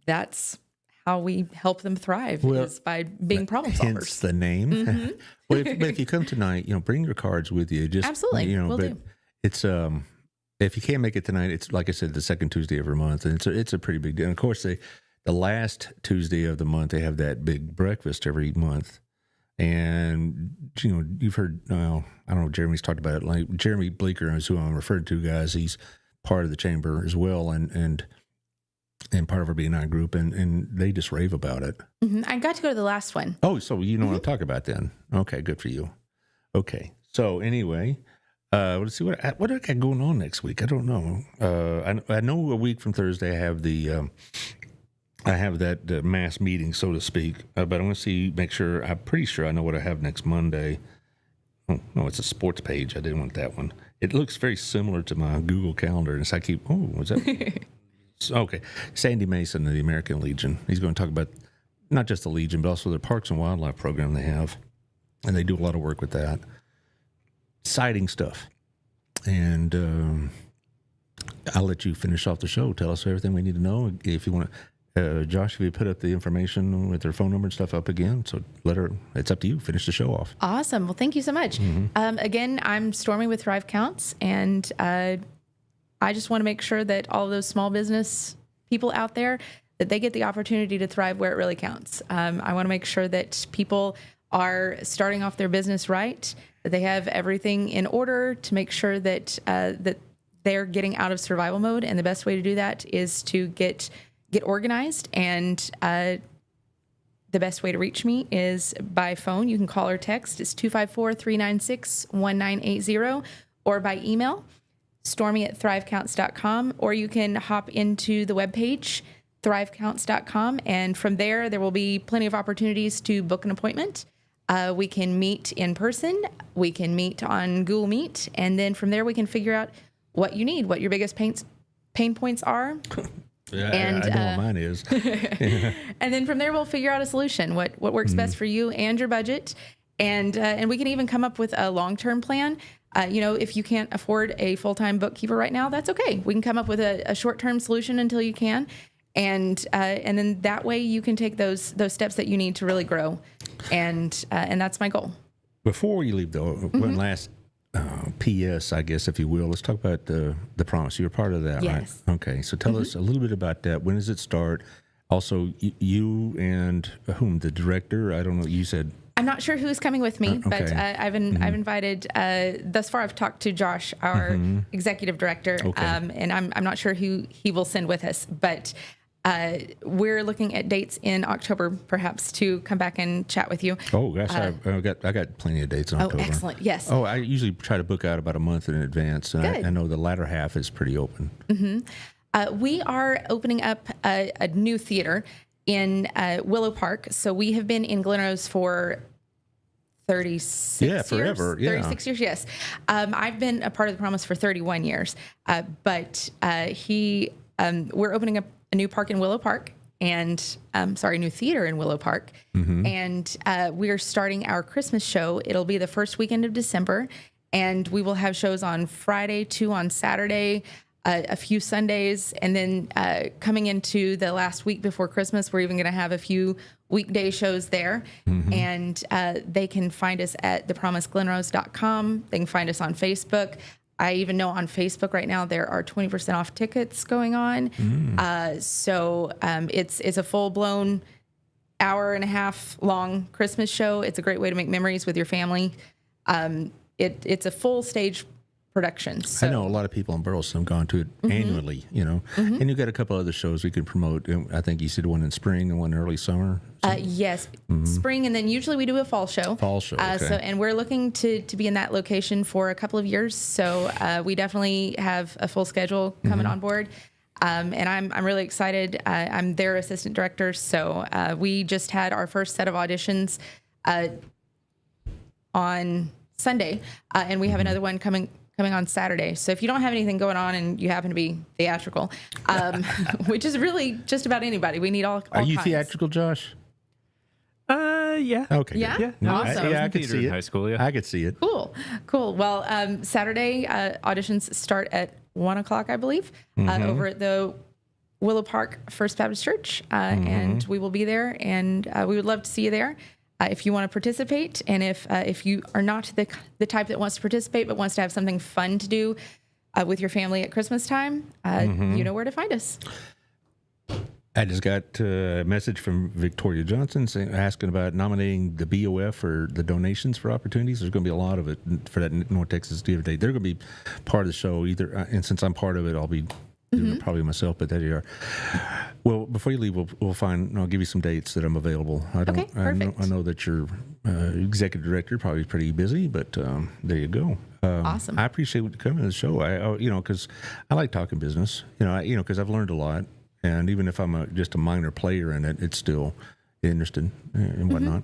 that's how we help them thrive, is by being problem solvers. Hence the name. But if you come tonight, you know, bring your cards with you. Just absolutely, you know, will but do. It's if you can't make it tonight, it's like I said, the second Tuesday of every month, and it's a pretty big deal. And of course, the last Tuesday of the month, they have that big breakfast every month. And, you know, you've heard, I don't know, Jeremy's talked about it. Like Jeremy Bleeker is who I'm referring to, guys. He's part of the chamber as well and part of our B&I group. And they just rave about it. I got to go to the last one. Oh, so you know what I'm talking about then. Okay, good for you. Okay. So anyway, let's see what do I got going on next week? I don't know. I know a week from Thursday I have that mass meeting, so to speak, but I'm going to make sure, I'm pretty sure I know what I have next Monday. Oh, no, it's a sports page. I didn't want that one. It looks very similar to my Google Calendar, and so I keep, was that? Okay. Sandy Mason of the American Legion. He's going to talk about not just the Legion, but also the Parks and Wildlife program they have, and they do a lot of work with that. Sighting stuff. And I'll let you finish off the show. Tell us everything we need to know. If you want to, Josh, if you put up the information with their phone number and stuff up again, so it's up to you. Finish the show off. Awesome. Well, thank you so much. Again, I'm Stormy with Thrive Counts, and I just want to make sure that all those small business people out there, that they get the opportunity to thrive where it really counts. I want to make sure that people are starting off their business right, that they have everything in order to make sure that that they're getting out of survival mode. And the best way to do that is to get organized. And the best way to reach me is by phone. You can call or text. It's 254-396-1980, or by email, stormy@thrivecounts.com, or you can hop into the webpage, thrivecounts.com, and from there will be plenty of opportunities to book an appointment. We can meet in person. We can meet on Google Meet, and then from there we can figure out what you need, what your biggest pain points are. Yeah, and, I know what mine is. And then from there, we'll figure out a solution, what works best for you and your budget. And we can even come up with a long-term plan. If you can't afford a full-time bookkeeper right now, that's okay. We can come up with a short-term solution until you can. And then that way you can take those steps that you need to really grow. And that's my goal. Before you leave, though, one last PS, I guess, if you will. Let's talk about the promise. You're part of that, Yes. right? Okay. So tell us a little bit about that. When does it start? Also, you and whom? The director? I don't know. You said. I'm not sure who's coming with me, but okay. I've invited. Thus far, I've talked to Josh, our executive director, Okay. And I'm not sure who he will send with us, but we're looking at dates in October, perhaps, to come back and chat with you. Oh gosh, I got plenty of dates in October. Oh, excellent! Yes. Oh, I usually try to book out about a month in advance. And Good. I know the latter half is pretty open. We are opening up a new theater in Willow Park. So we have been in Glen Rose for 36 years. Forever, yeah. 36 years, yes. I've been a part of the Promise for 31 years. But we're opening up a new park in Willow Park and, new theater in Willow Park. And we're starting our Christmas show. It'll be the first weekend of December. And we will have shows on Friday, 2 on Saturday, a few Sundays, and then coming into the last week before Christmas, we're even going to have a few weekday shows there. And they can find us at thepromiseglenrose.com. They can find us on Facebook. I even know on Facebook right now there are 20% off tickets going on. So it's a full-blown hour and a half long Christmas show. It's a great way to make memories with your family. It's a full stage production. So. I know a lot of people in Burleson have gone to it annually, and you've got a couple other shows we can promote. I think you said one in spring and one early summer. Yes, spring, and then usually we do a fall show. Okay. And we're looking to be in that location for a couple of years. So we definitely have a full schedule coming on board. And I'm really excited. I'm their assistant director. So we just had our first set of auditions on Sunday, and we have another one coming on Saturday. So if you don't have anything going on and you happen to be theatrical, which is really just about anybody, we need all Are you kinds. theatrical, Josh? Yeah. Okay. Yeah? good. Yeah. I, Awesome. yeah, I in could theater see in it. high school, yeah. I could see it. Cool. Well, Saturday auditions start at 1:00, I believe, over at the Willow Park First Baptist Church, and we will be there, and we would love to see you there. If you want to participate, and if you are not the type that wants to participate but wants to have something fun to do with your family at Christmas time, you know where to find us. I just got a message from Victoria Johnson asking about nominating the BOF for the donations for opportunities. There's going to be a lot of it for that North Texas Theater Day. They're going to be part of the show either, and since I'm part of it, I'll be doing it probably myself, but there you are. Well, before you leave, I'll give you some dates that I'm available. Okay, perfect. I know that your executive director probably pretty busy, but there you go. Awesome. I appreciate you coming to the show. Because I like talking business. Because I've learned a lot, and even if I'm just a minor player in it, it's still interesting and whatnot.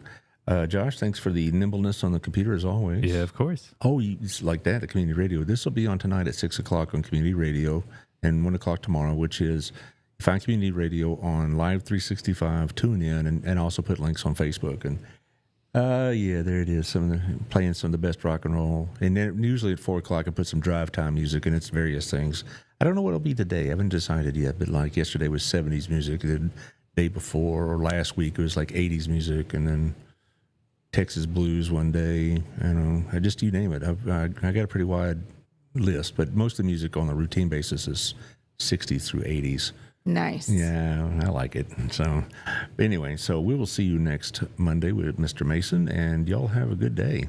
Josh, thanks for the nimbleness on the computer as always. Yeah, of course. Oh, it's like that at Community Radio. This will be on tonight at 6:00 on Community Radio, and 1:00 tomorrow, which is find Community Radio on Live 365, tune in, and also put links on Facebook. And there it is. Playing some of the best rock and roll. And then usually at 4:00 I put some drive time music, and it's various things. I don't know what it'll be today. I haven't decided yet, but like yesterday was 70s music. The day before or last week it was like 80s music, and then Texas blues one day. You name it. I got a pretty wide list, but most of the music on a routine basis is 60s through 80s. Nice. Yeah, I like it. So anyway, we will see you next Monday with Mr. Mason, and y'all have a good day.